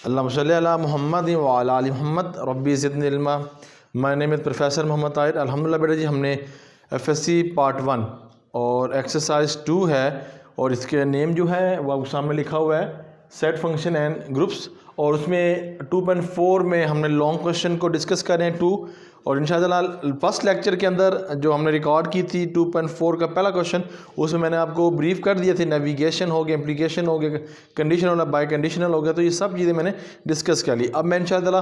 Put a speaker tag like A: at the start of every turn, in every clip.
A: अल्लाहुम्मा सल्ली अला मुहम्मद व अला आलि मुहम्मद रब्बी ज़िदनी इल्मा। My name is professor Mohammad Tahir. अल्हम्दुलिल्लाह बेटा जी, हमने एफएससी पार्ट 1 और एक्सरसाइज 2 है, और इसके नेम जो है वो सामने लिखा हुआ है सेट फंक्शन एंड ग्रुप्स, और उसमें 2.4 में हमने लॉन्ग क्वेश्चन को डिस्कस कर रहे हैं 2, और इंशाअल्लाह फर्स्ट लेक्चर के अंदर जो हमने रिकॉर्ड की थी 2.4 का पहला क्वेश्चन, उसमें मैंने आपको ब्रीफ कर दिया थे। नेविगेशन हो गया, इम्प्लीकेशन हो गया, कंडीशनल बाय कंडीशनल हो गया, तो ये सब चीज़ें मैंने डिस्कस कर ली। अब मैं इंशाअल्लाह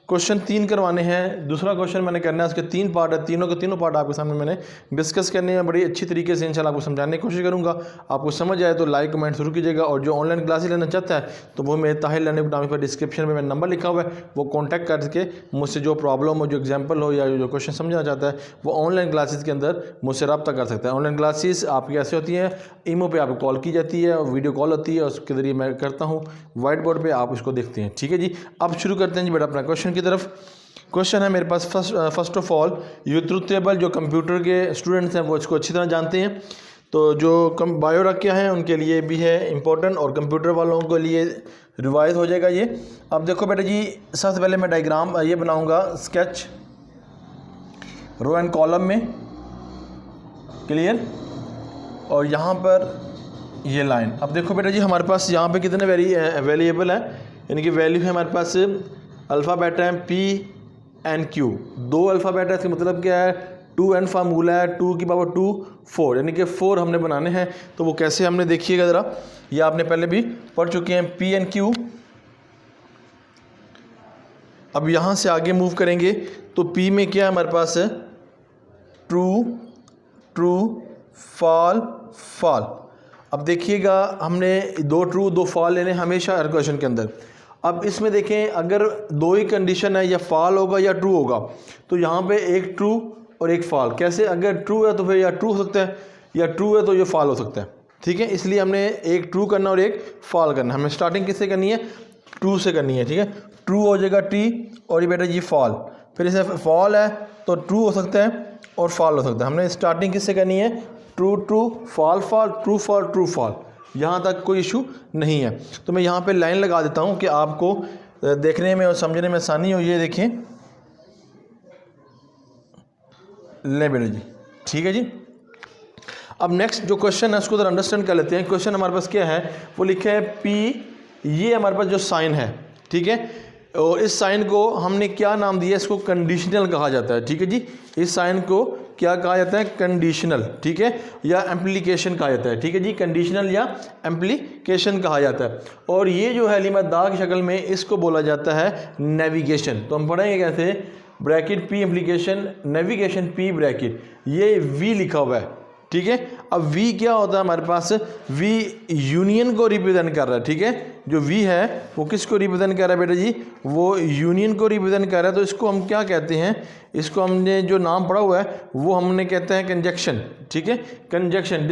A: क्वेश्चन 3 करवाने हैं। दूसरा क्वेश्चन मैंने करना है, उसके 3 पार्ट है, तीनों के तीनों पार्ट आपके सामने मैंने डिस्कस करने हैं बड़ी अच्छी तरीके से। इंशाअल्लाह आपको समझाने की कोशिश करूँगा। आपको समझ आए तो लाइक कमेंट शुरू कीजिएगा, और जो ऑनलाइन क्लासेस लेना चाहता है तो वो मेरे ताहिर लर्निंग नाम पर डिस्क्रिप्शन में मेरा नंबर लिखा हुआ है, वो कॉन्टैक्ट करके मुझसे जो प्रॉब्लम हो, जो एग्जाम्पल हो या जो क्वेश्चन समझना चाहता है, वो ऑनलाइन क्लासेस के अंदर मुझसे रब्ता कर सकता है। ऑनलाइन क्लासेस आपकी ऐसे होती हैं, ईमो पे आपको कॉल की जाती है, वीडियो कॉल होती है, उसके ज़रिए मैं करता हूँ, वाइट बोर्ड पे आप उसको देखते हैं। ठीक है जी, अब शुरू करते हैं जी बेटा अपना क्वेश्चन की तरफ। क्वेश्चन है मेरे पास, फर्स्ट ऑफ ऑल ये ट्रुथ टेबल जो कंप्यूटर के स्टूडेंट्स हैं वो इसको अच्छी तरह जानते हैं, तो जो बायो रख के हैं उनके लिए भी है इम्पोर्टेंट, और कंप्यूटर वालों के लिए रिवाइज हो जाएगा ये। अब देखो बेटा जी, सबसे पहले मैं डायग्राम ये बनाऊंगा, स्केच रो एंड कॉलम में, क्लियर, और यहाँ पर ये लाइन। अब देखो बेटा जी, हमारे पास यहाँ पे कितने वेरिएबल हैं, यानी कि वैल्यू है हमारे पास अल्फ़ाबेट है P एंड Q, 2 अल्फ़ाबेट है। इसका मतलब क्या है, 2 एंड फार्मूला है 2 की पावर 2 4, यानी कि 4 हमने बनाने हैं। तो वो कैसे हमने देखिएगा ज़रा, ये आपने पहले भी पढ़ चुके हैं, P एंड Q। अब यहाँ से आगे मूव करेंगे तो P में क्या है हमारे पास है, ट्रू ट्रू फॉल फॉल। अब देखिएगा, हमने 2 ट्रू 2 फॉल लेने हमेशा हर क्वेश्चन के अंदर। अब इसमें देखें, अगर 2 ही कंडीशन है, या फॉल होगा या ट्रू होगा, तो यहाँ पे एक ट्रू और एक फॉल। कैसे, अगर ट्रू है तो फिर या ट्रू हो सकता है, या ट्रू है तो ये फॉल हो सकता है। ठीक है, इसलिए हमने एक ट्रू करना और एक फॉल करना। हमें स्टार्टिंग किससे करनी है, ट्रू से करनी है। ठीक है, ट्रू हो जाएगा टी, और ये बेटा जी फॉल, फिर इसे फॉल है तो ट्रू हो सकता है और फॉल हो सकता है। हमने स्टार्टिंग किससे करनी है, true true fall fall, true fall true fall, यहाँ तक कोई इशू नहीं है। तो मैं यहाँ पे लाइन लगा देता हूँ कि आपको देखने में और समझने में आसानी हो। ये देखें, ले बेटा जी, ठीक है जी। अब नेक्स्ट जो क्वेश्चन है उसको ज़रा अंडरस्टैंड कर लेते हैं। क्वेश्चन हमारे पास क्या है, वो लिखा है P, ये हमारे पास जो साइन है, ठीक है, और इस साइन को हमने क्या नाम दिया, इसको कंडीशनल कहा जाता है। ठीक है जी, इस साइन को क्या कहा जाता है, कंडीशनल, ठीक है, या एम्प्लीकेशन कहा जाता है। ठीक है जी, कंडीशनल या एम्प्लीकेशन कहा जाता है। और ये जो है लिमादा की शक्ल में, इसको बोला जाता है नेविगेशन। तो हम पढ़ेंगे कैसे, bracket P एम्प्लीकेशन, navigation P bracket, ये V लिखा हुआ है। ठीक है, अब V क्या होता है हमारे पास, V यूनियन को रिप्रेजेंट कर रहा है। ठीक है, जो V है वो किसको रिप्रेजेंट कर रहा है बेटा जी, वो यूनियन को रिप्रेजेंट कर रहा है। तो इसको हम क्या कहते हैं, इसको हमने जो नाम पढ़ा हुआ है वो हमने कहते हैं कंजक्शन। ठीक है, कंजक्शन,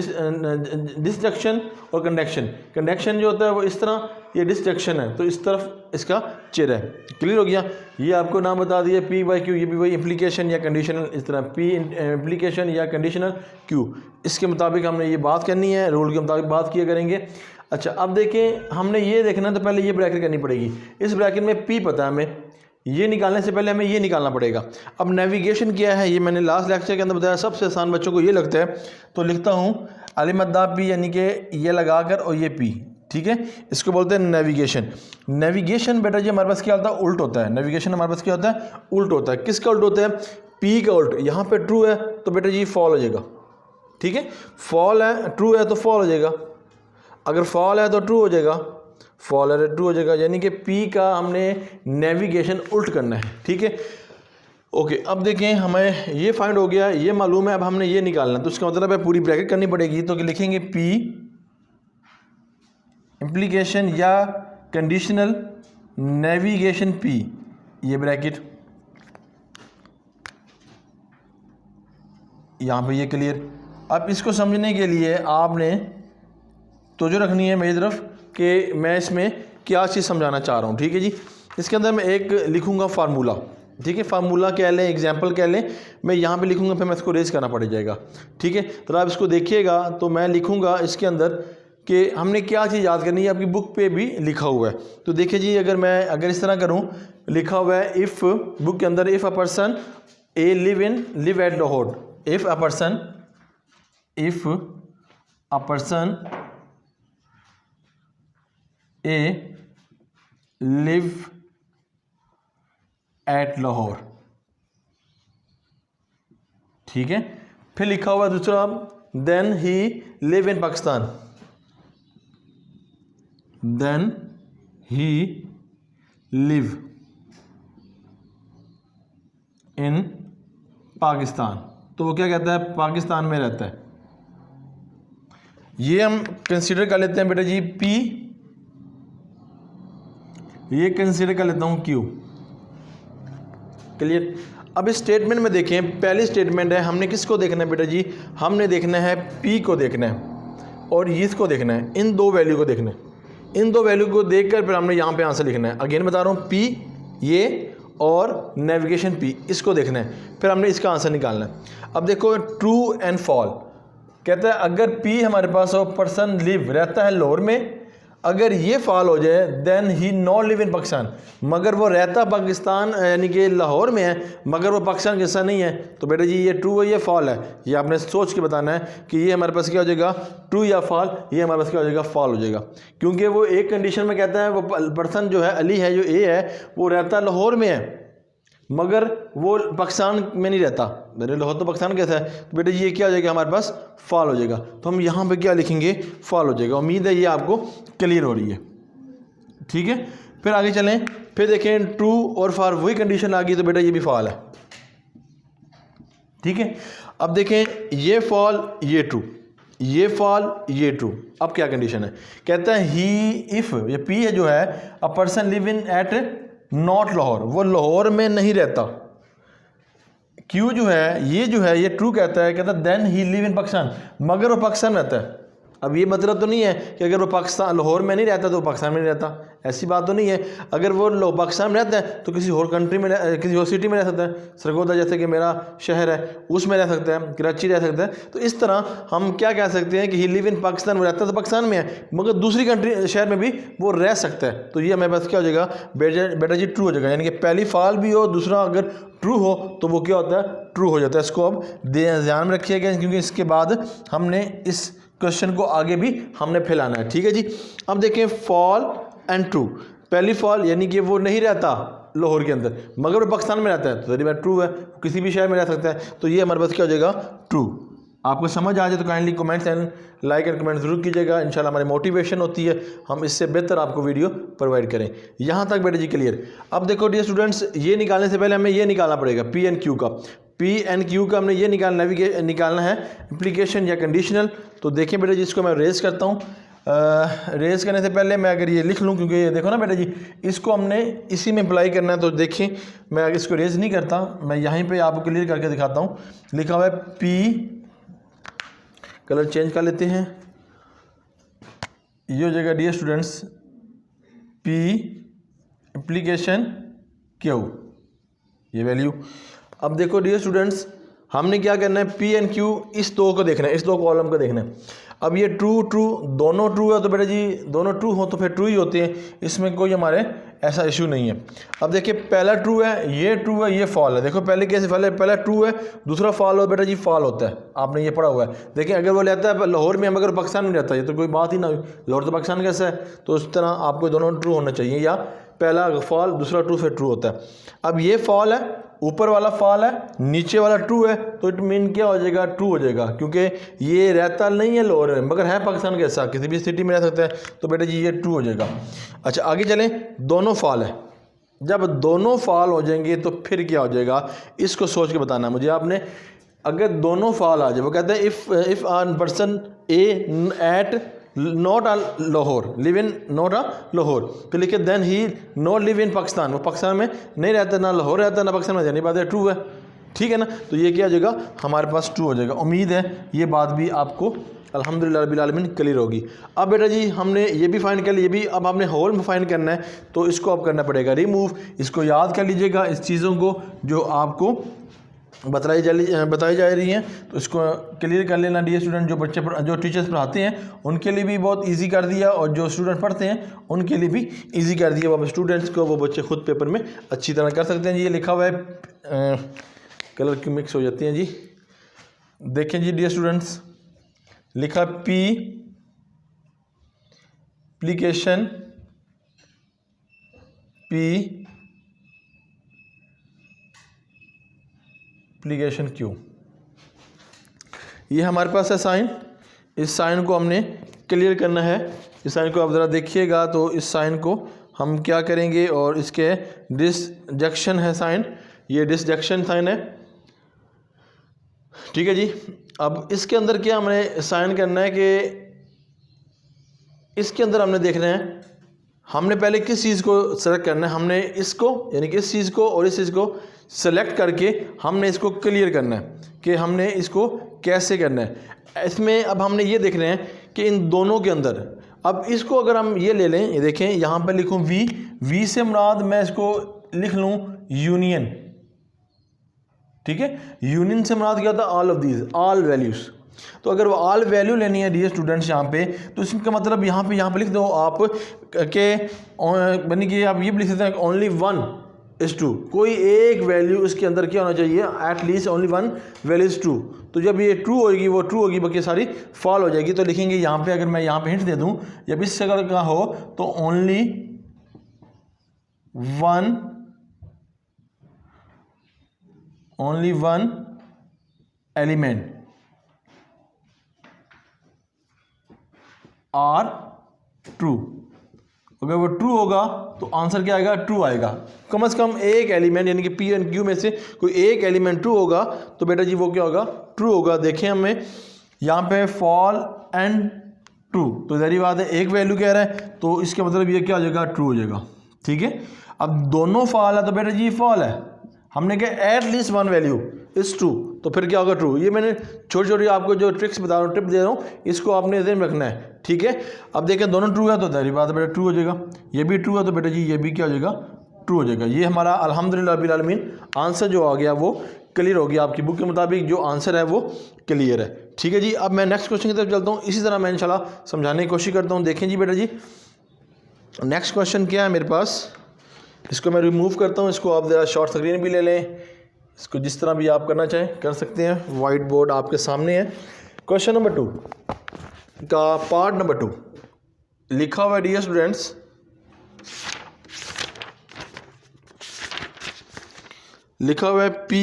A: डिसजक्शन और कंडक्शन। कंडक्शन जो होता है वो इस तरह, ये डिसजक्शन है तो इस तरफ इसका चेहरा है। क्लियर हो गया, ये आपको नाम बता दिया P/Q, ये भी वही इम्प्लीकेशन या कंडीशनल, इस तरह P इम्प्लीकेशन या कंडीशनल Q। इसके मुताबिक हमने ये बात करनी है, रूल के मुताबिक बात किया करेंगे। अच्छा, अब देखें, हमने ये देखना तो पहले ये ब्रैकेट करनी पड़ेगी। इस ब्रैकेट में P पता है हमें, ये निकालने से पहले हमें ये निकालना पड़ेगा। अब नेविगेशन क्या है, ये मैंने लास्ट लेक्चर के अंदर बताया, सबसे आसान बच्चों को ये लगता है। तो लिखता हूँ अलिमद्दा P, यानी कि ये लगाकर और ये P। ठीक है, इसको बोलते हैं नेविगेशन। नेविगेशन बेटा जी हमारे पास क्या होता है, उल्ट होता है। नेविगेशन हमारे पास क्या होता है, उल्ट होता है। किसका उल्ट होता है, P का उल्ट। यहाँ पे ट्रू है तो बेटा जी फॉल हो जाएगा। ठीक है, फॉल है, ट्रू है तो फॉल हो जाएगा, अगर फॉल है तो ट्रू हो जाएगा, फॉल है तो ट्रू हो जाएगा, यानी कि P का हमने नेविगेशन उल्ट करना है। ठीक है, ओके। अब देखें, हमें ये फाइंड हो गया, ये मालूम है, अब हमने ये निकालना है। तो इसका मतलब है पूरी ब्रैकेट करनी पड़ेगी। तो लिखेंगे P इम्प्लीकेशन या कंडीशनल नेविगेशन P, ये ब्रैकेट यहाँ पे, ये क्लियर। अब इसको समझने के लिए आपने तो जो रखनी है मेरी तरफ कि मैं इसमें क्या चीज़ समझाना चाह रहा हूँ। ठीक है जी, इसके अंदर मैं एक लिखूँगा फार्मूला। ठीक है, फार्मूला कह लें, एग्जाम्पल कह लें, मैं यहाँ पे लिखूँगा, फिर मैं इसको रेज करना पड़ जाएगा। ठीक है, तो आप इसको देखिएगा, तो मैं लिखूँगा इसके अंदर कि हमने क्या चीज़ याद करनी है, आपकी बुक पे भी लिखा हुआ है। तो देखिए जी, अगर इस तरह करूं, लिखा हुआ है इफ़, बुक के अंदर, if a person a live at Lahore, if a person a live at Lahore, ठीक है। फिर लिखा हुआ दूसरा, then he live in Pakistan, then he live in Pakistan, तो वो क्या कहता है, पाकिस्तान में रहता है। ये हम कंसीडर कर लेते हैं बेटा जी P, ये कंसीडर कर लेता हूँ Q। क्लियर। अब इस स्टेटमेंट में देखें, पहली स्टेटमेंट है, हमने किसको देखना है बेटा जी, हमने देखना है P को देखना है और इसको देखना है, इन दो वैल्यू को देखना है। इन दो वैल्यू को देखकर फिर हमने यहाँ पे आंसर लिखना है। अगेन बता रहा हूँ, P ये और नेविगेशन P, इसको देखना है, फिर हमने इसका आंसर निकालना है। अब देखो ट्रू एंड फॉल, कहता है अगर P हमारे पास हो, पर्सन लिव रहता है लाहौर में, अगर ये फॉल हो जाए then he not live in Pakistan, मगर वो रहता पाकिस्तान यानी कि लाहौर में है मगर वो पाकिस्तान के हिस्सा नहीं है, तो बेटा जी ये ट्रू है, ये फॉल है। ये आपने सोच के बताना है कि ये हमारे पास क्या हो जाएगा, ट्रू या फॉल। ये हमारे पास क्या हो जाएगा, फॉल हो जाएगा, क्योंकि वो एक कंडीशन में कहता है वो पर्सन जो है, अली है, जो ए है, वो रहता लाहौर में है मगर वो पाकिस्तान में नहीं रहता। मेरे लाहौर तो पाकिस्तान कैसा है, तो बेटा ये क्या हो जाएगा, हमारे पास फॉल हो जाएगा। तो हम यहाँ पे क्या लिखेंगे, फॉल हो जाएगा। उम्मीद है ये आपको क्लियर हो रही है, ठीक है। फिर आगे चलें, फिर देखें ट्रू और फॉर वही कंडीशन आ गई, तो बेटा ये भी फॉल है, ठीक है। अब देखें, ये फॉल, ये ट्रू, ये फॉल, ये ट्रू। अब क्या कंडीशन है, कहता है ही इफ़, ये P है जो है, a person live in at not Lahore, वो लाहौर में नहीं रहता। Q जो है, ये ट्रू कहता है then he live in Pakistan, मगर वो पाकिस्तान में रहता है। अब ये मतलब तो नहीं है कि अगर वो पाकिस्तान लाहौर में नहीं रहता तो वो पाकिस्तान में नहीं रहता, ऐसी बात तो नहीं है। अगर वो पाकिस्तान में रहता है तो किसी और कंट्री में, किसी और सिटी में रह सकता है। सरगोदा जैसे कि मेरा शहर है, उसमें रह सकता है, कराची रह सकता है। तो इस तरह हम क्या कह सकते हैं कि ही लिव इन पाकिस्तान, वो रहता है तो पाकिस्तान में है मगर दूसरी कंट्री, शहर में भी वो रह सकता है। तो ये हमारे पास क्या हो जाएगा, बेटा जी ट्रू हो जाएगा। यानी कि पहली फॉल भी हो, दूसरा अगर ट्रू हो तो वो क्या होता है, ट्रू हो जाता है। इसको अब ध्यान में रखिएगा, क्योंकि इसके बाद हमने इस क्वेश्चन को आगे भी हमने फैलाना है, ठीक है जी। अब देखें फॉल एंड ट्रू। पहली फॉल यानी कि वो नहीं रहता लाहौर के अंदर मगर वो पाकिस्तान में रहता है, तो बात ट्रू है, किसी भी शहर में रह सकता है। तो ये हमारे पास क्या हो जाएगा, ट्रू। आपको समझ आ जाए तो kindly comments and like and comment जरूर कीजिएगा। इंशाल्लाह हमारी मोटिवेशन होती है, हम इससे बेहतर आपको वीडियो प्रोवाइड करें। यहाँ तक बेटा जी क्लियर। अब देखो डियर स्टूडेंट्स, ये निकालने से पहले हमें ये निकालना पड़ेगा P एंड Q का। P एंड Q का हमने ये निकालना है एप्लीकेशन या कंडीशनल। तो देखें बेटा जी, इसको मैं रेज करता हूँ। रेज करने से पहले मैं अगर ये लिख लूँ, क्योंकि ये देखो ना बेटा जी, इसको हमने इसी में अप्लाई करना है। तो देखें, मैं अगर इसको रेज नहीं करता, मैं यहीं पे आपको क्लियर करके दिखाता हूँ। लिखा हुआ है P, कलर चेंज कर लेते हैं, ये हो जाएगा dear students P application Q, ये वैल्यू। अब देखो डियर स्टूडेंट्स, हमने क्या करना है, P एंड Q इस दो को देखना है, इस दो कॉलम को देखना है। अब ये ट्रू दोनों ट्रू है, तो बेटा जी दोनों ट्रू हो तो फिर ट्रू ही होते हैं, इसमें कोई हमारे ऐसा इशू नहीं है। अब देखिए, पहला ट्रू है, ये फॉल है। देखो पहले कैसे पहला ट्रू है, दूसरा फॉल हो बेटा जी, फॉल होता है, आपने ये पढ़ा हुआ है। देखिए अगर वो रहता है लाहौर में मगर पाकिस्तान में रहता है, ये तो कोई बात ही ना हुई, लाहौर तो पाकिस्तान कैसा है। तो उस तरह आपको दोनों ट्रू होना चाहिए, या पहला फॉल दूसरा ट्रू फिर ट्रू होता है। अब ये फॉल है, ऊपर वाला फॉल है, नीचे वाला ट्रू है, तो इट मीन क्या हो जाएगा, ट्रू हो जाएगा, क्योंकि ये रहता नहीं है लाहौर में मगर है पाकिस्तान के ऐसा, किसी भी सिटी में रह सकता है। तो बेटा जी ये ट्रू हो जाएगा। अच्छा आगे चलें, दोनों फॉल है। जब दोनों फॉल हो जाएंगे तो फिर क्या हो जाएगा, इसको सोच के बताना है मुझे आपने। अगर दोनों फॉल आ जाए, वो कहते हैं if a person a at not a Lahore, live in not a Lahore, तो लिखे then he not live in Pakistan, वो पाकिस्तान में नहीं रहता, ना लाहौर रहता ना पाकिस्तान में, यानी बात है ट्रू है, ठीक है ना। तो ये क्या हो जाएगा, हमारे पास ट्रू हो जाएगा। उम्मीद है ये बात भी आपको अल्हम्दुलिल्लाह रब्बिल आलमीन क्लियर होगी। अब बेटा जी हमने ये भी फाइंड कर लिया, ये भी अब हमने होल में फाइंड करना है, तो इसको अब करना पड़ेगा रिमूव। इसको याद कर लीजिएगा, इस चीज़ों को जो आपको बताई जा रही हैं, तो इसको क्लियर कर लेना डियर स्टूडेंट। जो टीचर्स पढ़ाते हैं उनके लिए भी बहुत इजी कर दिया, और जो स्टूडेंट पढ़ते हैं उनके लिए भी इजी कर दिया। वो स्टूडेंट्स को वो बच्चे खुद पेपर में अच्छी तरह कर सकते हैं जी। ये लिखा हुआ है, कलर की मिक्स हो जाती हैं जी। देखें जी डियर स्टूडेंट्स, लिखा P application P application Q, ये हमारे पास है साइन। इस साइन को हमने क्लियर करना है। इस साइन को आप ज़रा देखिएगा, तो इस साइन को हम क्या करेंगे, और इसके डिसजंक्शन है साइन, ये डिसजंक्शन साइन है, ठीक है जी। अब इसके अंदर क्या हमने साइन करना है कि इसके अंदर हमने देखना है, हमने पहले किस चीज़ को सेलेक्ट करना है। हमने इसको यानी कि इस चीज़ को और इस चीज़ को सेलेक्ट करके हमने इसको क्लियर करना है कि हमने इसको कैसे करना है। इसमें अब हमने ये देखना है कि इन दोनों के अंदर, अब इसको अगर हम ये ले लें, ये देखें यहाँ पर लिखूँ वी से मुराद मैं इसको लिख लूँ यूनियन, ठीक है। यूनियन से मुराद क्या था, all of these, all values. तो अगर वो ऑल वैल्यू लेनी है डियर स्टूडेंट्स यहाँ पे, तो इसका मतलब यहाँ पे लिख दो आप के यानी कि आप ये भी लिख सकते हैं ओनली 1:2, कोई एक वैल्यू इसके अंदर क्या होना चाहिए, at least only 1 value is true. तो जब ये ट्रू होगी वो ट्रू होगी, बाकी सारी फॉल हो जाएगी। तो लिखेंगे यहाँ पे, अगर मैं यहाँ पे हिंट दे दूँ, जब इस अगर का हो तो ओनली 1 एलिमेंट आर ट्रू। अगर वो ट्रू होगा तो आंसर क्या आएगा, ट्रू आएगा। कम से कम एक एलिमेंट यानी कि पी एंड क्यू में से कोई एक एलिमेंट ट्रू होगा तो बेटा जी वो क्या होगा, ट्रू होगा। देखें हमें यहाँ पे फॉल एंड ट्रू, तो ज़ाहिर बात है एक वैल्यू कह रहा है, तो इसका मतलब ये क्या हो जाएगा, ट्रू हो जाएगा, ठीक है। अब दोनों फॉल है तो बेटा जी फॉल है, हमने कहा एटलीस्ट 1 वैल्यू इज ट्रू, तो फिर क्या होगा, ट्रू। ये मैंने छोटी छोटी आपको जो ट्रिक्स बता रहा हूँ, टिप दे रहा हूँ, इसको आपने ध्यान रखना है, ठीक है। अब देखें दोनों ट्रू है तो ज़ाहिर बात है बेटा ट्रू हो जाएगा, ये भी ट्रू है तो बेटा जी ये भी क्या हो जाएगा, ट्रू हो जाएगा। ये हमारा अल्हम्दुलिल्लाह रब्बिल आलमीन आंसर जो आ गया वो क्लियर हो गया, आपकी बुक के मुताबिक जो आंसर है वो क्लियर है, ठीक है जी। अब मैं नेक्स्ट क्वेश्चन की तरफ चलता हूँ, इसी तरह मैं इंशाल्लाह समझाने की कोशिश करता हूँ। देखें जी बेटा जी नेक्स्ट क्वेश्चन क्या है मेरे पास, इसको मैं रिमूव करता हूँ, इसको आप ज़रा शॉर्ट स्क्रीन भी ले लें, इसको जिस तरह भी आप करना चाहें कर सकते हैं। वाइट बोर्ड आपके सामने है। क्वेश्चन नंबर 2 का पार्ट नंबर 2 लिखा हुआ है डियर स्टूडेंट्स, लिखा हुआ है पी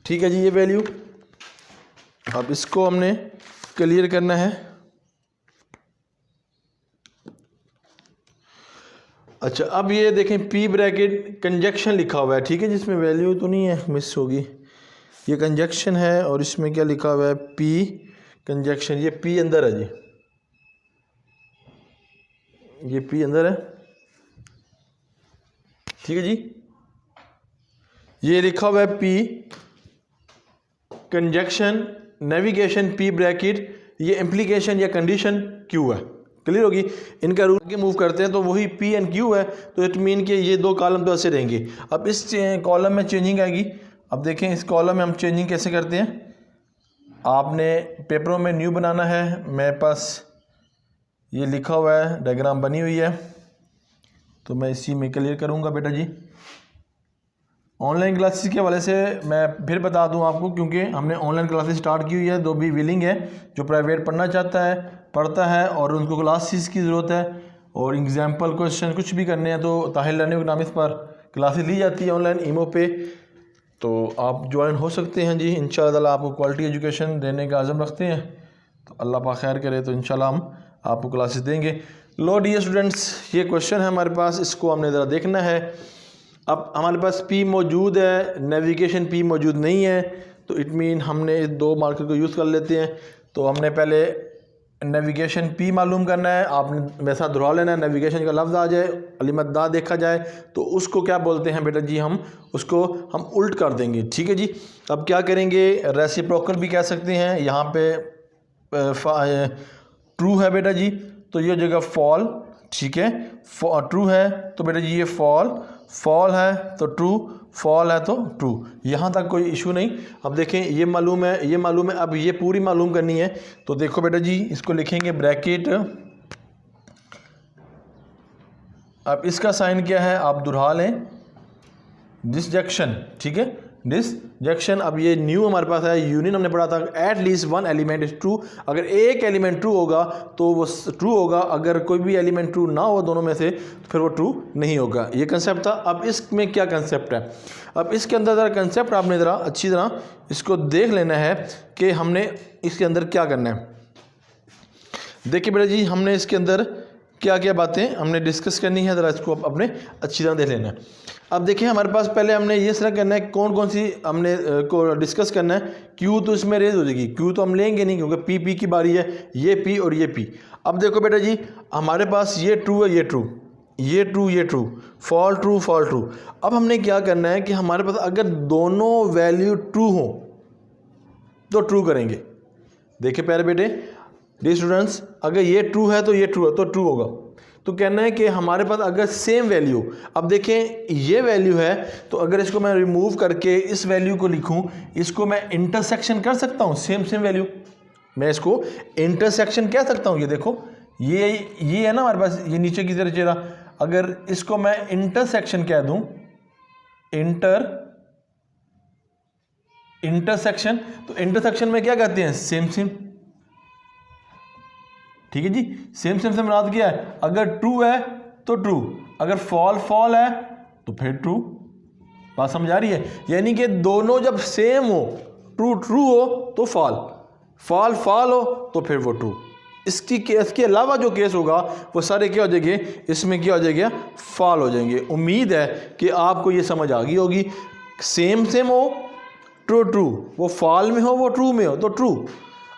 A: ठीक है जी, ये वैल्यू अब इसको हमने क्लियर करना है। अच्छा अब ये देखें पी ब्रैकेट कंजक्शन लिखा हुआ है, ठीक है, जिसमें वैल्यू तो नहीं है, मिस होगी, ये कंजक्शन है और इसमें क्या लिखा हुआ है पी कंजक्शन, ये पी अंदर है जी, ये पी अंदर है, ठीक है जी। ये लिखा हुआ है P conjunction navigation P bracket, ये इम्प्लीकेशन या कंडीशन क्यू है, क्लियर होगी। इनका रूल के मूव करते हैं तो वही पी एंड क्यू है, तो इट मीन कि ये 2 कॉलम तो ऐसे रहेंगे। अब इस कॉलम में चेंजिंग आएगी। अब देखें इस कॉलम में हम चेंजिंग कैसे करते हैं, आपने पेपरों में न्यू बनाना है, मेरे पास ये लिखा हुआ है, डायग्राम बनी हुई है, तो मैं इसी में क्लियर करूँगा बेटा जी। ऑनलाइन क्लासेस के हवाले से मैं फिर बता दूं आपको, क्योंकि हमने ऑनलाइन क्लासेस स्टार्ट की हुई है, जो भी विलिंग है, जो प्राइवेट पढ़ना चाहता है पढ़ता है और उनको क्लासेस की ज़रूरत है और एग्जाम्पल क्वेश्चन कुछ भी करने हैं तो ताहिर लर्निंग इकनॉमिक्स पर क्लासेस ली जाती है ऑनलाइन ईमो पे, तो आप ज्वाइन हो सकते हैं जी। इंशाअल्लाह आपको क्वालिटी एजुकेशन देने का आज़म रखते हैं, तो अल्लाह पाक खैर करे, तो इंशाल्लाह हम आपको क्लासेस देंगे। लो डियर स्टूडेंट्स, ये क्वेश्चन है हमारे पास, इसको हमने ज़रा देखना है। अब हमारे पास P मौजूद है, नेविगेशन P मौजूद नहीं है, तो इट मीन हमने 2 मार्कर को यूज़ कर लेते हैं। तो हमने पहले नेविगेशन P मालूम करना है, आपने मेरे साथ दोहरा लेना है। नेविगेशन का लफ्ज़ आ जाए, अलीमत दा देखा जाए तो उसको क्या बोलते हैं बेटा जी, हम उसको हम उल्ट कर देंगे, ठीक है जी। अब क्या करेंगे, रेसिप्रोकल भी कह सकते हैं, यहाँ पे ट्रू है बेटा जी, तो ये हो जाएगा फॉल, ठीक है। ट्रू है तो बेटा जी ये फॉल है तो ट्रू, फॉल है तो ट्रू, यहाँ तक कोई इशू नहीं। अब देखें ये मालूम है, ये मालूम है, अब ये पूरी मालूम करनी है। तो देखो बेटा जी इसको लिखेंगे ब्रैकेट, अब इसका साइन क्या है आप दोहरा लें, डिसजंक्शन, ठीक है, डिसजंक्शन। अब ये न्यू हमारे पास है, यूनियन हमने पढ़ा था, at least one element is true, अगर एक एलिमेंट ट्रू होगा तो वो ट्रू होगा, अगर कोई भी एलिमेंट ट्रू ना हो दोनों में से तो फिर वो ट्रू नहीं होगा। ये कंसेप्ट था। अब इसमें क्या कंसेप्ट है, अब इसके अंदर ज़रा कंसेप्ट आपने ज़रा अच्छी तरह इसको देख लेना है कि हमने इसके अंदर क्या करना है। देखिए बेटा जी हमने इसके अंदर क्या क्या बातें हमने डिस्कस करनी है, ज़रा इसको अपने अच्छी तरह देख लेना है। अब देखिए हमारे पास पहले हमने ये सर करना है कौन कौन सी हमने को डिस्कस करना है। क्यू तो इसमें रेज हो जाएगी, क्यू तो हम लेंगे नहीं क्योंकि पी की बारी है, ये पी और ये पी। अब देखो बेटा जी हमारे पास ये ट्रू है, ये ट्रू, ये ट्रू, ये true, fall true, fall true. अब हमने क्या करना है कि हमारे पास अगर दोनों वैल्यू ट्रू हो तो ट्रू करेंगे। देखिए प्यारे बेटे, डी स्टूडेंट्स, अगर ये ट्रू है तो ये ट्रू है तो ट्रू होगा। तो कहना है कि हमारे पास अगर सेम वैल्यू, अब देखें ये वैल्यू है तो अगर इसको मैं रिमूव करके इस वैल्यू को लिखूं, इसको मैं इंटरसेक्शन कर सकता हूं, सेम सेम वैल्यू, मैं इसको इंटरसेक्शन कह सकता हूं। ये देखो ये है ना हमारे पास, ये नीचे की तरफ चेहरा, अगर इसको मैं इंटरसेक्शन कह दूं, इंटरसेक्शन, तो इंटरसेक्शन में क्या कहते हैं, सेम सेम, ठीक है जी। सेम सेम से मुराद क्या है, अगर ट्रू है तो ट्रू, अगर फॉल है तो फिर ट्रू। बात समझ आ रही है, यानी कि दोनों जब सेम हो, ट्रू हो तो फॉल हो तो फिर वो ट्रू। इसके अलावा जो केस होगा वो सारे क्या हो जाएंगे, इसमें क्या हो जाएगा, फॉल हो जाएंगे। उम्मीद है कि आपको ये समझ आ गई होगी। सेम हो ट्रू, वो फॉल में हो वो ट्रू में हो तो ट्रू,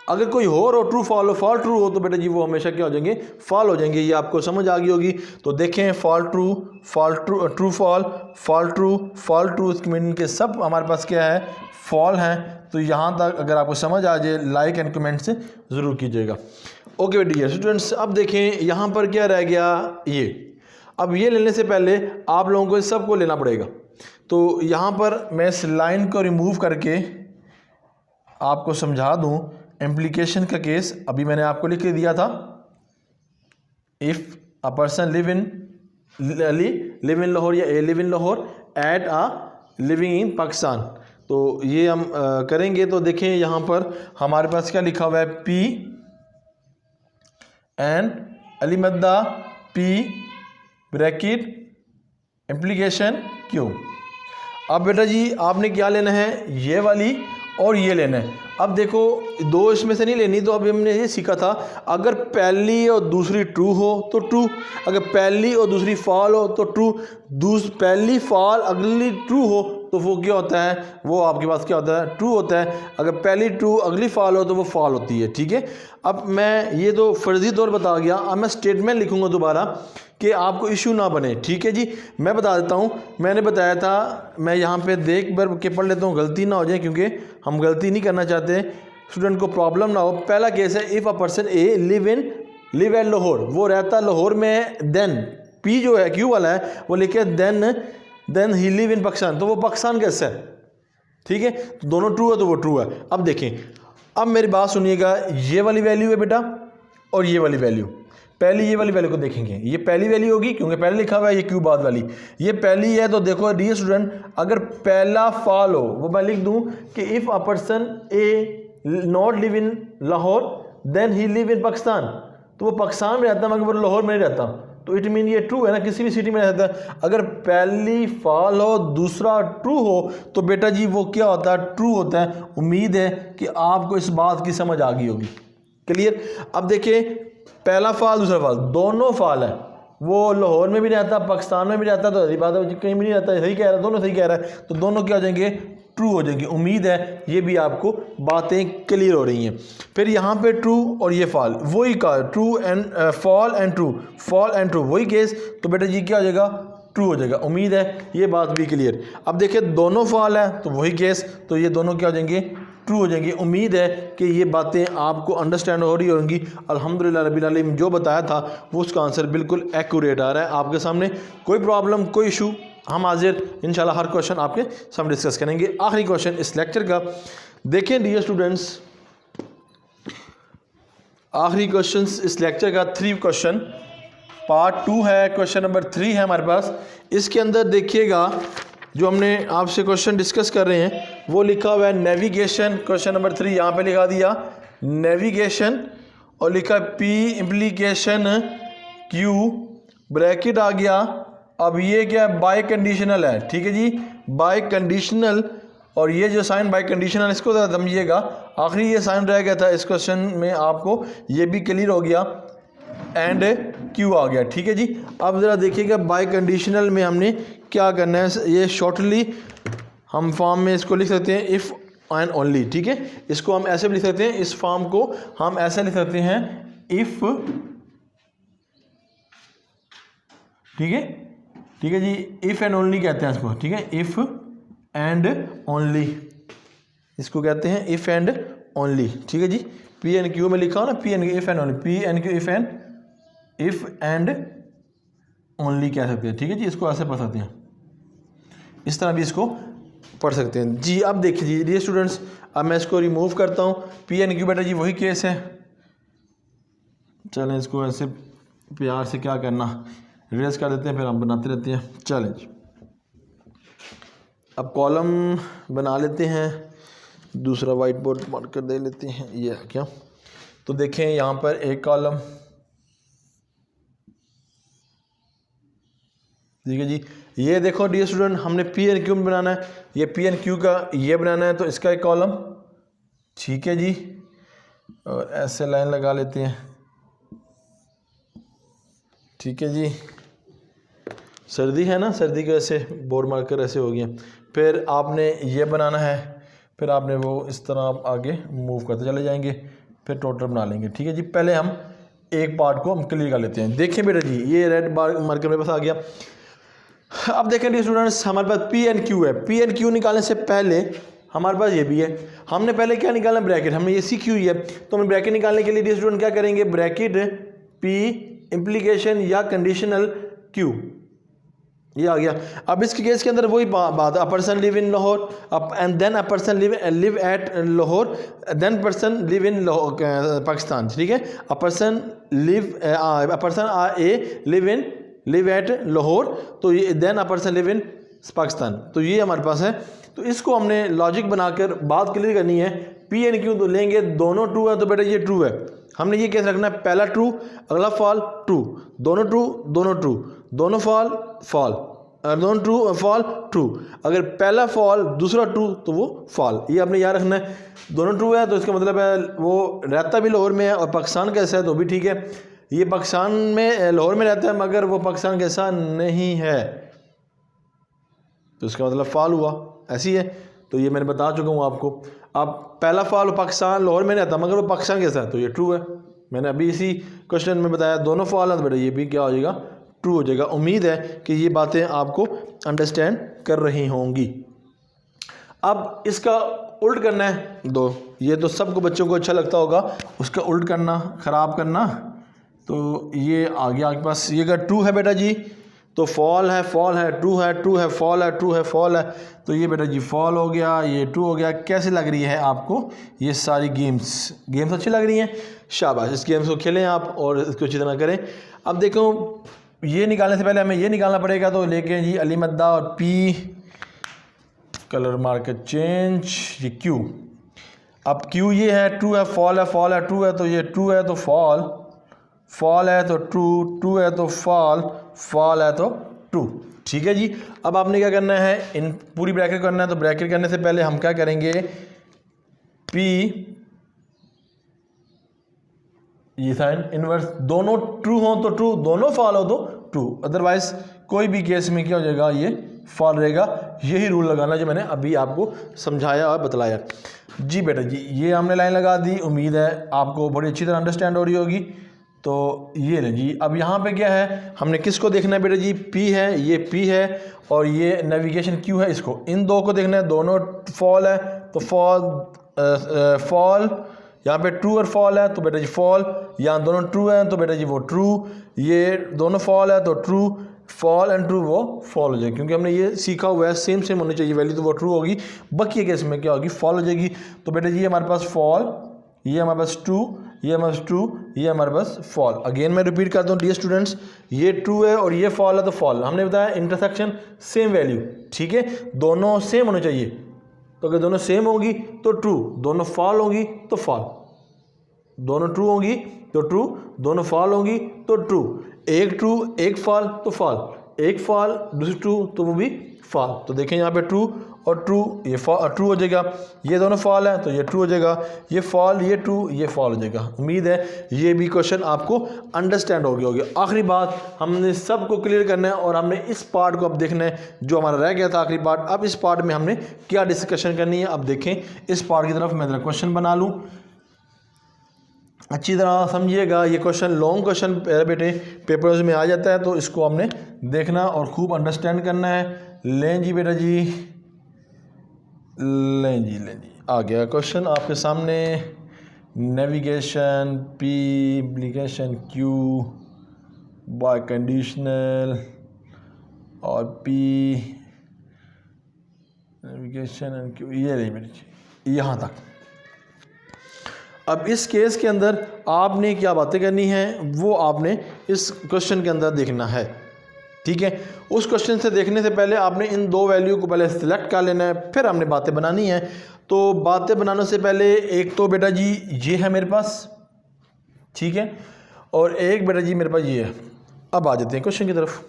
A: अगर कोई और हो ट्रू फॉल ट्रू हो तो बेटा जी वो हमेशा क्या हो जाएंगे, फॉल हो जाएंगे। ये आपको समझ आ गई होगी। तो देखें fall true true fall true, इसकी मीनिंग के सब हमारे पास क्या है, फॉल हैं। तो यहाँ तक अगर आपको समझ आ जाए लाइक एंड कमेंट से ज़रूर कीजिएगा। ओके डियर स्टूडेंट्स, अब देखें यहाँ पर क्या रह गया, ये अब ये लेने से पहले आप लोगों को इस सब को लेना पड़ेगा। तो यहाँ पर मैं इस लाइन को रिमूव करके आपको समझा दूँ इम्प्लीकेशन का केस। अभी मैंने आपको लिख के दिया था, if a person live in Lahore या a live in Lahore at a living in Pakistan. तो ये हम करेंगे। तो देखें यहाँ पर हमारे पास क्या लिखा हुआ है, पी एंड अलीमद्दा पी ब्रैकेट इम्प्लीकेशन क्यू। अब बेटा जी आपने क्या लेना है, ये वाली और ये लेना है। अब देखो दो इसमें से नहीं लेनी, तो अभी हमने ये सीखा था अगर पहली और दूसरी ट्रू हो तो ट्रू, अगर पहली और दूसरी फॉल हो तो ट्रू, पहली फॉल अगली ट्रू हो तो वो क्या होता है, वो आपके पास क्या होता है, ट्रू होता है। अगर पहली ट्रू अगली फॉल हो तो वो फॉल होती है, ठीक है। अब मैं ये तो फर्जी तौर बता गया, अब मैं स्टेटमेंट लिखूंगा दोबारा कि आपको इशू ना बने, ठीक है जी। मैं बता देता हूँ, मैंने बताया था, मैं यहाँ पे देख भर के पढ़ लेता हूँ, गलती ना हो जाए, क्योंकि हम गलती नहीं करना चाहते, स्टूडेंट को प्रॉब्लम ना हो। पहला केस है, if a person a live at Lahore, वो रहता लाहौर में, देन पी जो है क्यू वाला है वो लिखे then he live in Pakistan, तो वो पाकिस्तान कैसा है, ठीक है। तो दोनों ट्रू है तो वो ट्रू है। अब देखें, अब मेरी बात सुनिएगा, ये वाली वैल्यू है बेटा और ये वाली वैल्यू, पहली ये वाली वैल्यू को देखेंगे, ये पहली वैल्यू होगी क्योंकि पहले लिखा हुआ है, ये क्यू बाद वाली, ये पहली है। तो देखो डियर स्टूडेंट, अगर पहला फॉल हो, वो मैं लिख दूं कि if a person a not live in Lahore then he live in Pakistan, तो वो पाकिस्तान में रहता है मगर वो लाहौर में नहीं रहता, तो इट मीन ये ट्रू है ना, किसी भी सिटी में रहता है। अगर पहली फॉल हो दूसरा ट्रू हो तो बेटा जी वो क्या होता है, ट्रू होता है। उम्मीद है कि आपको इस बात की समझ आ गई होगी, क्लियर। अब देखिए पहला फॉल दूसरा फॉल, दोनों फॉल है, वो लाहौर में भी रहता पाकिस्तान में भी रहता, तो यही बात है, कहीं भी नहीं रहता, सही कह रहा है, दोनों सही कह रहा है, तो दोनों क्या हो जाएंगे, ट्रू हो जाएंगे। उम्मीद है ये भी आपको बातें क्लियर हो रही हैं। फिर यहाँ पे ट्रू और ये फॉल, वही का true and fall and true वही केस, तो बेटा जी क्या हो जाएगा, ट्रू हो जाएगा। उम्मीद है ये बात भी क्लियर। अब देखिए दोनों फॉल है तो वही केस, तो ये दोनों क्या हो जाएंगे, ट्रू हो जाएंगी। उम्मीद है कि ये बातें आपको अंडरस्टैंड हो रही होंगी। अल्हम्दुलिल्लाह रब्बिल आलमीन जो बताया था वो उसका आंसर बिल्कुल एक्यूरेट आ रहा है आपके सामने। कोई प्रॉब्लम, कोई इशू, हम हाजिर इंशाल्लाह हर क्वेश्चन आपके सामने डिस्कस करेंगे। आखिरी क्वेश्चन इस लेक्चर का देखें डियर स्टूडेंट्स, आखिरी क्वेश्चन इस लेक्चर का 3 क्वेश्चन पार्ट 2 है, क्वेश्चन नंबर 3 है हमारे पास। इसके अंदर देखिएगा जो हमने आपसे क्वेश्चन डिस्कस कर रहे हैं वो लिखा हुआ है नेविगेशन। क्वेश्चन नंबर 3 यहाँ पे लिखा दिया नेविगेशन और लिखा पी इम्प्लीकेशन क्यू, ब्रैकेट आ गया। अब ये क्या है, बाय कंडीशनल है, ठीक है जी, बाय कंडीशनल। और ये जो साइन बाय कंडीशनल इसको ज़रा समझिएगा, आखिरी ये साइन रह गया था इस क्वेश्चन में, आपको ये भी क्लियर हो गया एंड क्यू आ गया, ठीक है जी। अब ज़रा देखिएगा बाय कंडीशनल में हमने क्या करना है, ये शॉर्टली हम फॉर्म में इसको लिख सकते हैं इफ़ एंड ओनली, ठीक है। इसको हम ऐसे भी लिख सकते हैं, इस फॉर्म को हम ऐसे लिख सकते हैं इफ़, ठीक है, ठीक है जी, इफ़ एंड ओनली कहते हैं इसको, ठीक है, इफ़ एंड ओनली इसको कहते हैं, इफ़ एंड ओनली, ठीक है जी। पी एन क्यू में लिखा हो ना, P N Q if and only, P N Q if and only कह सकते हैं, ठीक है जी। इसको ऐसे पढ़ सकते हैं, इस तरह भी इसको पढ़ सकते हैं जी। अब देखिए जी स्टूडेंट्स, अब मैं इसको रिमूव करता हूँ। पी एन क्यू बेटा जी वही केस है, चलें इसको ऐसे प्यार से क्या करना रिवर्स कर देते हैं, फिर हम बनाते रहते हैं। चलें जी, अब कॉलम बना लेते हैं, दूसरा वाइट बोर्ड मार्कर दे लेते हैं, ये है क्या। तो देखें यहाँ पर एक कॉलम, ठीक है जी। ये देखो डियर स्टूडेंट, हमने पी एन क्यू में बनाना है, ये पी एन क्यू का ये बनाना है, तो इसका एक कॉलम, ठीक है जी। और ऐसे लाइन लगा लेते हैं, ठीक है जी। सर्दी है ना, सर्दी की वजह से बोर्ड मार्कर ऐसे हो गया। फिर आपने ये बनाना है, फिर आपने वो इस तरह आगे मूव करते चले जाएंगे, फिर टोटल बना लेंगे, ठीक है जी। पहले हम एक पार्ट को हम क्लियर कर लेते हैं। देखिए बेटा जी, ये रेड मार्कर मेरे पास आ गया। अब देखें डियर स्टूडेंट्स, हमारे पास पी एन क्यू है। पी एन क्यू निकालने से पहले हमारे पास ये भी है, हमने पहले क्या निकालना, ब्रैकेट, हमने ये सी क्यू ही है, तो हम ब्रैकेट निकालने के लिए डियर स्टूडेंट क्या करेंगे, ब्रैकेट पी इम्प्लीकेशन या कंडीशनल क्यू, ये आ गया। अब इसके केस के अंदर वही बात, a person live in Lahore and then a person live at Lahore, then person live in Pakistan, ठीक है। A person live at Lahore, तो ये then a person live in Pakistan, तो ये हमारे पास है। तो इसको हमने लॉजिक बनाकर बात क्लियर करनी है। पी एन क्यू तो लेंगे, दोनों ट्रू है, तो बेटा ये ट्रू है, हमने ये केस रखना है, पहला ट्रू अगला फॉल, ट्रू, दोनों ट्रू, दोनों ट्रू, दोनों फॉल फॉल, दोनों ट्रू फॉल ट्रू। अगर पहला फॉल दूसरा ट्रू तो वो फॉल, ये आपने याद रखना है। दोनों ट्रू है तो इसका मतलब है वो रहता भी लाहौर में है और पाकिस्तान कैसा है तो भी ठीक है। ये पाकिस्तान में लाहौर में रहता है मगर वो पाकिस्तान कैसा नहीं है, तो इसका मतलब फॉल हुआ, ऐसी है। तो ये मैंने बता चुका हूँ आपको। अब पहला फॉल पाकिस्तान लाहौर में रहता मगर वो पाकिस्तान कैसा है, तो ये ट्रू है। मैंने अभी इसी क्वेश्चन में बताया दोनों फॉल है, तो बेटा ये भी क्या हो जाएगा, ट्रू हो जाएगा। उम्मीद है कि ये बातें आपको अंडरस्टैंड कर रही होंगी। अब इसका उल्ट करना है दो, ये तो सबको बच्चों को अच्छा लगता होगा, उसका उल्ट करना, ख़राब करना। तो ये आ गया आपके पास, ये अगर ट्रू है बेटा जी तो फॉल है, फॉल है, ट्रू है, ट्रू है, फॉल है, ट्रू है, फॉल है, तो ये बेटा जी फॉल हो गया, ये ट्रू हो गया। कैसे लग रही है आपको ये सारी गेम्स अच्छी लग रही हैं? शाबाश, इस गेम्स को खेलें आप और इसको अच्छी तरह करें। अब देखो ये निकालने से पहले हमें ये निकालना पड़ेगा, तो लेके जी अली मद्दा और पी, कलर मार्कर चेंज, ये क्यू। अब क्यू ये है, ट्रू है, फॉल है, फॉल है, ट्रू है, तो ये ट्रू है तो फॉल, फॉल है तो ट्रू, ट्रू है तो फॉल, फॉल है तो ट्रू, ठीक है जी। अब आपने क्या करना है, इन पूरी ब्रैकेट करना है। तो ब्रैकेट करने से पहले हम क्या करेंगे, पी ये साइन इनवर्स, दोनों ट्रू हो तो ट्रू, दोनों फॉल हो तो ट्रू, अदरवाइज कोई भी केस में क्या हो जाएगा, ये फॉल रहेगा। यही रूल लगाना जो मैंने अभी आपको समझाया और बतलाया जी। बेटा जी ये हमने लाइन लगा दी, उम्मीद है आपको बड़ी अच्छी तरह अंडरस्टैंड हो रही होगी। तो ये ले जी, अब यहाँ पे क्या है, हमने किसको देखना है बेटा जी, पी है, ये पी है और ये नेविगेशन क्यू है, इसको इन दो को देखना है, दोनों फॉल है तो फॉल यहाँ पे ट्रू और फॉल है तो बेटा जी फॉल, यहाँ दोनों ट्रू हैं तो बेटा जी वो ट्रू, ये दोनों फॉल है तो ट्रू, फॉल एंड ट्रू वो फॉल हो जाएगी, क्योंकि हमने ये सीखा हुआ है सेम सेम होनी चाहिए वैल्यू, तो वो ट्रू होगी। बाकी केस में क्या होगी, फॉल हो जाएगी। तो बेटा जी ये हमारे पास फॉल, ये हमारे पास ट्रू, ये हमारे पास ट्रू, ये हमारे पास फॉल। अगेन मैं रिपीट करता हूँ डियर स्टूडेंट्स, ये ट्रू है और ये फॉल है तो फॉल। हमने बताया इंटरसेक्शन सेम वैल्यू, ठीक है, दोनों सेम होने चाहिए। तो अगर दोनों सेम होगी तो ट्रू, दोनों फॉल होगी तो फॉल, दोनों ट्रू होंगी तो ट्रू, दोनों फॉल होंगी तो ट्रू, एक ट्रू एक फॉल तो फॉल, एक फॉल दूसरी ट्रू तो वो भी फॉल। तो देखें यहाँ पे ट्रू और ट्रू, ये ट्रू हो जाएगा, ये दोनों फॉल है तो ये ट्रू हो जाएगा, ये फॉल ये ट्रू ये फॉल हो जाएगा। उम्मीद है ये भी क्वेश्चन आपको अंडरस्टैंड हो गया होगा। आखिरी बात हमने सबको क्लियर करना है और हमने इस पार्ट को अब देखना है जो हमारा रह गया था आखिरी पार्ट। अब इस पार्ट में हमने क्या डिस्कशन करनी है, अब देखें इस पार्ट की तरफ मैं ज़रा क्वेश्चन बना लूँ, अच्छी तरह समझिएगा। ये क्वेश्चन लॉन्ग क्वेश्चन बेटे पेपर्स में आ जाता है, तो इसको हमने देखना और खूब अंडरस्टैंड करना है। लें जी बेटा जी, लें जी आ गया क्वेश्चन आपके सामने। Navigation P application Q by conditional और पी नेविगेशन एंड क्यू, ये नहीं बेटा जी यहाँ तक। अब इस केस के अंदर आपने क्या बातें करनी है वो आपने इस क्वेश्चन के अंदर देखना है, ठीक है। उस क्वेश्चन से देखने से पहले आपने इन दो वैल्यू को पहले सिलेक्ट कर लेना है, फिर हमने बातें बनानी है। तो बातें बनाने से पहले एक तो बेटा जी ये है मेरे पास, ठीक है, और एक बेटा जी मेरे पास ये है। अब आ जाते हैं क्वेश्चन की तरफ।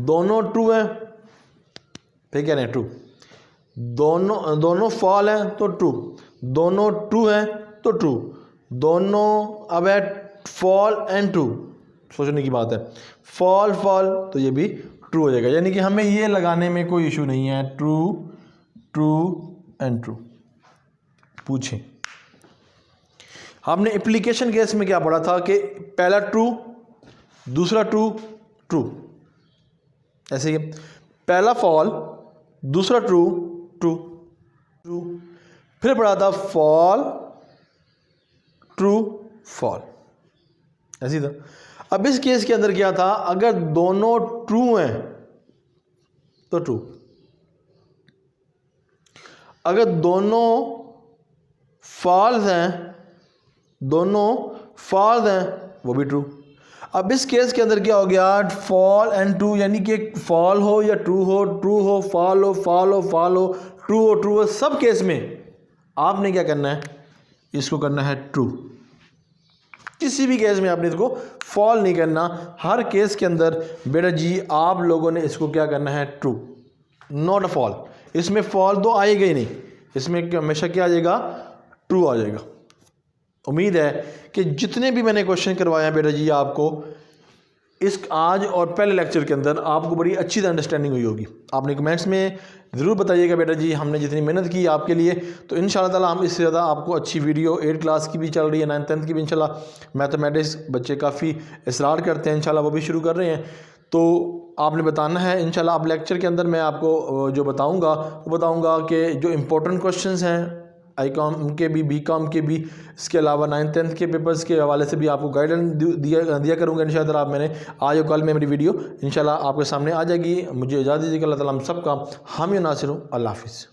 A: दोनों ट्रू है, फिर कह रहे हैं ट्रू, दोनों फॉल है तो ट्रू, दोनों ट्रू है तो ट्रू, दोनों अब है फॉल एंड ट्रू, सोचने की बात है, फॉल फॉल तो ये भी ट्रू हो जाएगा। यानी कि हमें ये लगाने में कोई इशू नहीं है, ट्रू ट्रू एंड ट्रू। पूछें हमने एप्लीकेशन केस में क्या पढ़ा था कि पहला ट्रू दूसरा ट्रू ट्रू, ऐसे ही पहला फॉल दूसरा ट्रू ट्रू ट्रू, फिर पढ़ा था फॉल ट्रू फॉल, ऐसे ही था। अब इस केस के अंदर क्या था, अगर दोनों ट्रू हैं तो ट्रू, अगर दोनों फॉल्स हैं, दोनों फॉल्स हैं वो भी ट्रू। अब इस केस के अंदर क्या हो गया, फॉल एंड ट्रू, यानी कि फॉल हो या ट्रू हो, ट्रू हो फॉल हो, फॉल हो फॉल हो, ट्रू हो ट्रू हो, सब केस में आपने क्या करना है, इसको करना है ट्रू। किसी भी केस में आपने इसको फॉल नहीं करना, हर केस के अंदर बेटा जी आप लोगों ने इसको क्या करना है, ट्रू, नॉट अ फॉल। इसमें फॉल तो आएगा ही नहीं, इसमें हमेशा क्या आ जाएगा, ट्रू आ जाएगा। उम्मीद है कि जितने भी मैंने क्वेश्चन करवाए हैं बेटा जी आपको इस आज और पहले लेक्चर के अंदर आपको बड़ी अच्छी अंडरस्टैंडिंग हुई होगी। आपने कमेंट्स में ज़रूर बताइएगा बेटा जी हमने जितनी मेहनत की आपके लिए, तो इंशाल्लाह ताला हम इससे ज़्यादा आपको अच्छी वीडियो 8 क्लास की भी चल रही है, 9th 10th की भी इंशाल्लाह। मैथमेटिक्स बच्चे काफ़ी इसरार करते हैं, इंशाल्लाह वो भी शुरू कर रहे हैं, तो आपने बताना है इंशाल्लाह। आप लेक्चर के अंदर मैं आपको जो बताऊँगा वो बताऊँगा कि जो इम्पोर्टेंट क्वेश्चन हैं आई कॉम के भी, बी कॉम के भी, इसके अलावा 9th 10th के पेपर्स के हवाले से भी आपको गाइडेंस दिया करूँगा इंशाल्लाह। आप मैंने आज और कल में मेरी वीडियो इंशाल्लाह आपके सामने आ जाएगी। मुझे इजाज़त दीजिएगा। अल्लाह ताला हम सब का हामी नासिर हूँ। अल्लाह हाफिज़।